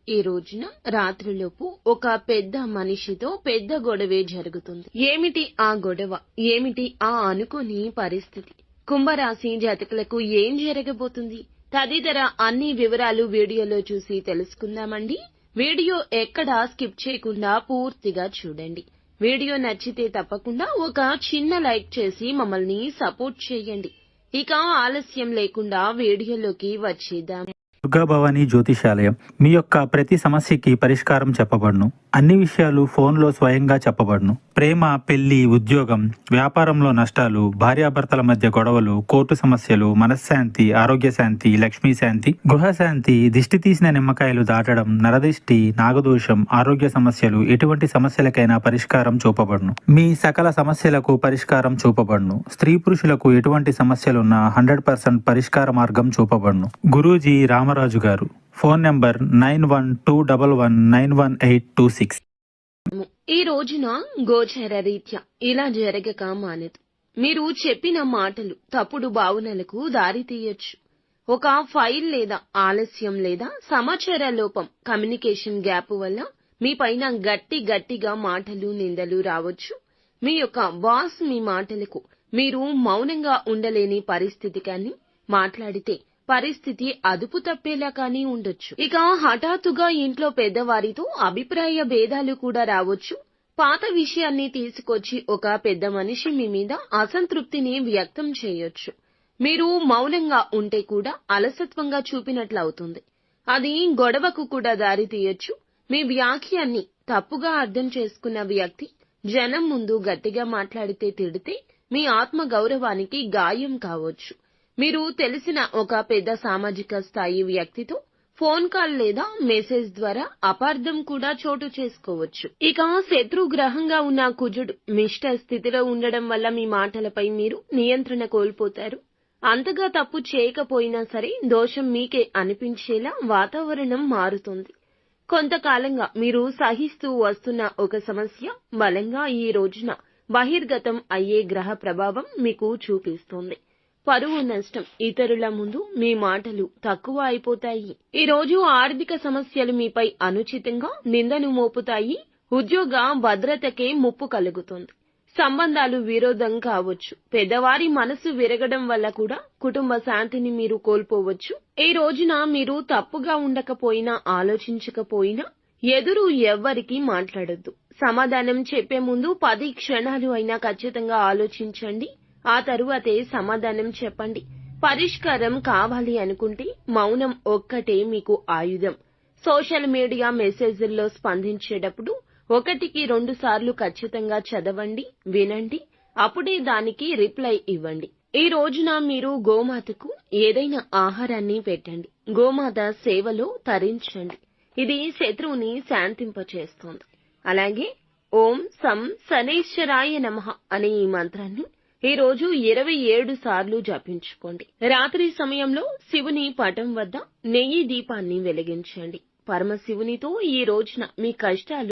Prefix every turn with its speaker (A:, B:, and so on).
A: ఈ రోజున రాత్రిలోపు ఒక పెద్ద మనిషితో పెద్ద గొడవే జరుగుతుంది. ఏమిటి ఆ గొడవ? ఏమిటి ఆ అనుకోని పరిస్థితి? కుంభరాశి జాతకులకు ఏం జరగబోతుంది? తదితర అన్ని వివరాలు వీడియోలో చూసి తెలుసుకుందామండి. వీడియో ఎక్కడా స్కిప్ చేయకుండా పూర్తిగా చూడండి. వీడియో నచ్చితే తప్పకుండా ఒక చిన్న లైక్ చేసి మమ్మల్ని సపోర్ట్ చేయండి. ఇక ఆలస్యం లేకుండా వీడియోలోకి వచ్చేద్దాం.
B: దుర్గాభవాని జ్యోతిషాలయం మీ యొక్క ప్రతి సమస్యకి పరిష్కారం చెప్పబడును. అన్ని విషయాలు ఫోన్లో స్వయంగా చెప్పబడును. ప్రేమ, పెళ్లి, ఉద్యోగం, వ్యాపారంలో నష్టాలు, భార్యాభర్తల మధ్య గొడవలు, కోర్టు సమస్యలు, మనశ్శాంతి, ఆరోగ్య శాంతి, లక్ష్మీ శాంతి, గృహశాంతి, దిష్టి తీసిన నిమ్మకాయలు దాటడం, నరదిష్టి, నాగదోషం, ఆరోగ్య సమస్యలు, ఎటువంటి సమస్యలకైనా పరిష్కారం చూపబడును. మీ సకల సమస్యలకు పరిష్కారం చూపబడును. స్త్రీ పురుషులకు ఎటువంటి సమస్యలున్నా 100% పరిష్కార మార్గం చూపబడును. గురూజీ రామరాజు గారు. Phone number 9121191826.
A: ఈ రోజున గోచర రీత్యా ఇలా జరగక మానదు. మీరు చెప్పిన మాటలు తప్పుడు భావనలకు దారితీయొచ్చు. ఒక ఫైల్ లేదా ఆలస్యం లేదా సమాచార లోపం, కమ్యూనికేషన్ గ్యాప్ వల్ల మీ పైన గట్టిగా మాటలు, నిందలు రావచ్చు. మీ యొక్క బాస్ మీ మాటలకు మీరు మౌనంగా ఉండలేని పరిస్థితి కానీ, మాట్లాడితే పరిస్థితి అదుపు తప్పేలా కానీ ఉండొచ్చు. ఇక హఠాత్తుగా ఇంట్లో పెద్దవారితో అభిప్రాయ భేదాలు కూడా రావచ్చు. పాత విషయాన్ని తీసుకొచ్చి ఒక పెద్ద మనిషి మీ మీద అసంతృప్తిని వ్యక్తం చేయొచ్చు. మీరు మౌనంగా ఉంటే కూడా అలసత్వంగా చూపినట్లవుతుంది. అది గొడవకు కూడా దారి తీయొచ్చు. మీ వ్యాఖ్యాన్ని తప్పుగా అర్థం చేసుకున్న వ్యక్తి జనం ముందు గట్టిగా మాట్లాడితే, తిడితే మీ ఆత్మ గౌరవానికి గాయం కావచ్చు. మీరు తెలిసిన ఒక పెద్ద సామాజిక స్థాయి వ్యక్తితో ఫోన్ కాల్ లేదా మెసేజ్ ద్వారా అపార్థం కూడా చోటు చేసుకోవచ్చు. ఇక శత్రుగ్రహంగా ఉన్న కుజుడు మిష్ట స్థితిలో ఉండడం వల్ల మీ మాటలపై మీరు నియంత్రణ కోల్పోతారు. అంతగా తప్పు చేయకపోయినా సరే దోషం మీకే అనిపించేలా వాతావరణం మారుతుంది. కొంతకాలంగా మీరు సహిస్తూ వస్తున్న ఒక సమస్య బలంగా ఈ రోజున బహిర్గతం అయ్యే గ్రహ ప్రభావం మీకు చూపిస్తుంది. పరువు నష్టం, ఇతరుల ముందు మీ మాటలు తక్కువ అయిపోతాయి. ఈ రోజు ఆర్థిక సమస్యలు మీపై అనుచితంగా నిందను మోపుతాయి. ఉద్యోగ భద్రతకే ముప్పు కలుగుతుంది. సంబంధాలు విరోధం కావచ్చు. పెద్దవారి మనసు విరగడం వల్ల కూడా కుటుంబ శాంతిని మీరు కోల్పోవచ్చు. ఈ రోజున మీరు తప్పుగా ఉండకపోయినా, ఆలోచించకపోయినా ఎదురు ఎవ్వరికీ మాట్లాడొద్దు. సమాధానం చెప్పే ముందు 10 క్షణాలు అయినా ఖచ్చితంగా ఆలోచించండి. ఆ తరువాతే సమాధానం చెప్పండి. పరిష్కారం కావాలి అనుకుంటే మౌనం ఒక్కటే మీకు ఆయుధం. సోషల్ మీడియా మెసేజ్ల్లో స్పందించేటప్పుడు 1కి 2 సార్లు ఖచ్చితంగా చదవండి, వినండి. అప్పుడే దానికి రిప్లై ఇవ్వండి. ఈ రోజున మీరు గోమాతకు ఏదైనా ఆహారాన్ని పెట్టండి. గోమాత సేవలో తరించండి. ఇది శత్రువుని శాంతింపచేస్తుంది. అలాగే ఓం సం శనైశ్వరాయ నమః అనే ఈ మంత్రాన్ని ఈ రోజు 27 సార్లు జపించుకోండి. రాత్రి సమయంలో శివుని పటం వద్ద నెయ్యి దీపాన్ని వెలిగించండి. పరమశివునితో ఈ రోజున మీ కష్టాలు